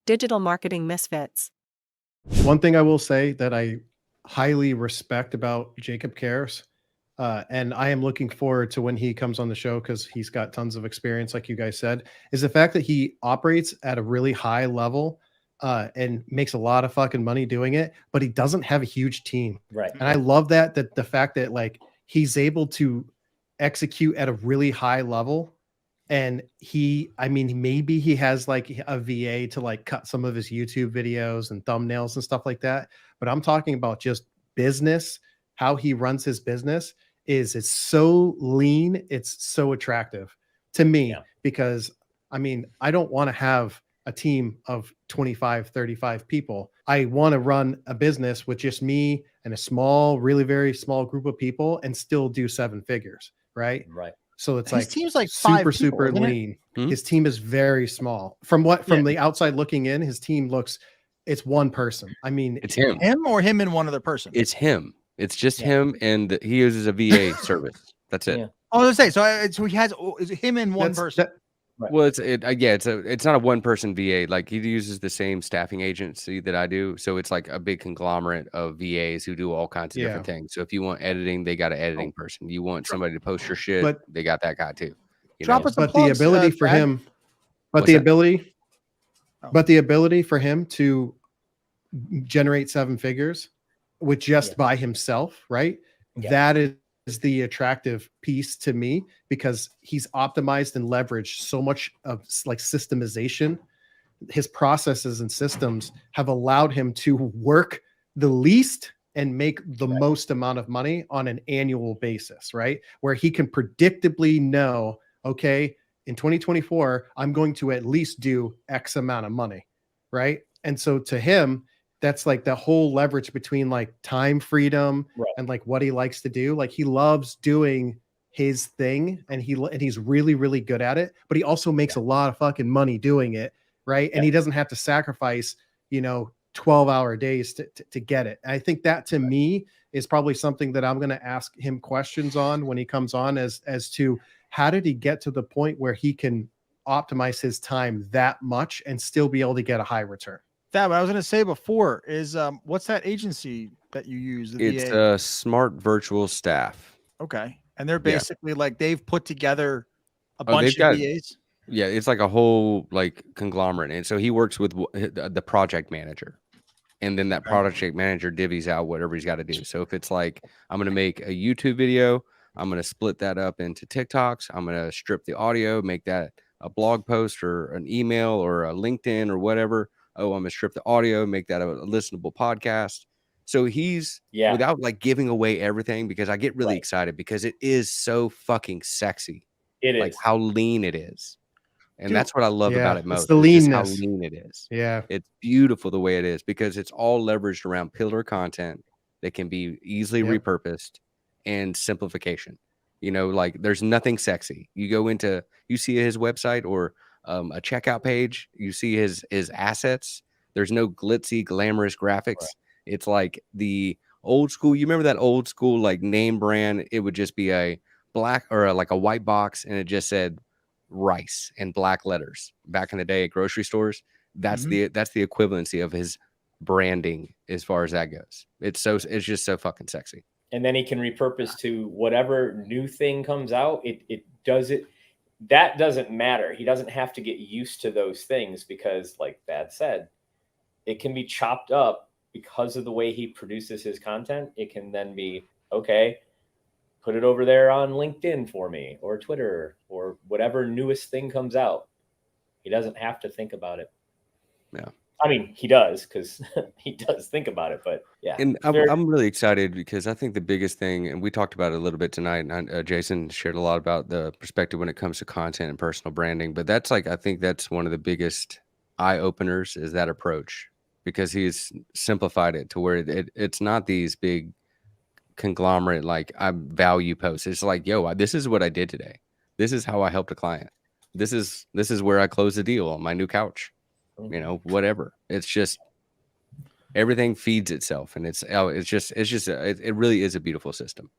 Digital Marketing Misfits. One thing I will say that I highly respect about Jacob Cares, and I am looking forward to when he comes on the show because he's got tons of experience, like you guys said, is the fact that he operates at a really high level and makes a lot of fucking money doing it, but he doesn't have a huge team. Right. And I love that the fact that like he's able to execute at a really high level. And maybe he has like a VA to like cut some of his YouTube videos and thumbnails and stuff like that. But I'm talking about just business, how he runs his business it's so lean. It's so attractive to me because I don't want to have a team of 25, 35 people. I want to run a business with just me and a small, really very small group of people and still do 7 figures. Right. Right. So it's his like team's like super lean. His team is very small. From the outside looking in, his team looks, it's one person. I mean, it's him or him and one other person. It's him. It's just him, and he uses a VA service. That's it. Yeah. I was gonna say, so he has him and one person. Right. Well, it's not a one person VA. Like he uses the same staffing agency that I do, so it's like a big conglomerate of VAs who do all kinds of different things. So if you want editing, they got an editing person. You want somebody to post your shit, they got that guy too. But the ability for him for him to generate 7 figures with just by himself, right? Yeah. That is the attractive piece to me because he's optimized and leveraged so much of like systemization. His processes and systems have allowed him to work the least and make the most amount of money on an annual basis, right? Where he can predictably know, okay, in 2024, I'm going to at least do X amount of money, right? And so to him, that's like the whole leverage between like time freedom and like what he likes to do. Like he loves doing his thing and he's really, really good at it, but he also makes a lot of fucking money doing it. Right. And he doesn't have to sacrifice, 12-hour days to get it. And I think that to me is probably something that I'm going to ask him questions on when he comes on as to how did he get to the point where he can optimize his time that much and still be able to get a high return. That what I was going to say before is what's that agency that you use? It's a Smart Virtual Staff. Okay. And they're basically like they've put together a bunch of VAs. Yeah, it's like a whole like conglomerate. And so he works with the project manager. And then that project manager divvies out whatever he's got to do. So if it's like, I'm going to make a YouTube video, I'm going to split that up into TikToks. I'm going to strip the audio, make that a blog post or an email or a LinkedIn or whatever. Oh, I'm going to strip the audio, make that a listenable podcast. So he's without like giving away everything, because I get really excited because it is so fucking sexy. It like is how lean it is. And that's what I love about it most. It's the leanness. How lean it is. Yeah. It's beautiful the way it is because it's all leveraged around pillar content that can be easily repurposed and simplification. Like there's nothing sexy. You see his website or a checkout page, you see his assets. There's no glitzy, glamorous graphics. Right. It's like the old school. You remember that old school like name brand? It would just be a black or like a white box, and it just said rice in black letters back in the day at grocery stores. That's the equivalency of his branding as far as that goes. It's just so fucking sexy. And then he can repurpose to whatever new thing comes out. It does it. That doesn't matter. He doesn't have to get used to those things because, like Thad said, it can be chopped up because of the way he produces his content. It can then be, okay, put it over there on LinkedIn for me or Twitter or whatever newest thing comes out. He doesn't have to think about it. Yeah. I mean, he does because he does think about it, but yeah. And I'm really excited because I think the biggest thing, and we talked about it a little bit tonight, and Jason shared a lot about the perspective when it comes to content and personal branding, but that's like, I think that's one of the biggest eye openers is that approach, because he's simplified it to where it's not these big conglomerate, like I value posts. It's like, yo, this is what I did today. This is how I helped a client. This is where I closed the deal on my new couch. Whatever. It's just everything feeds itself, and it really is a beautiful system.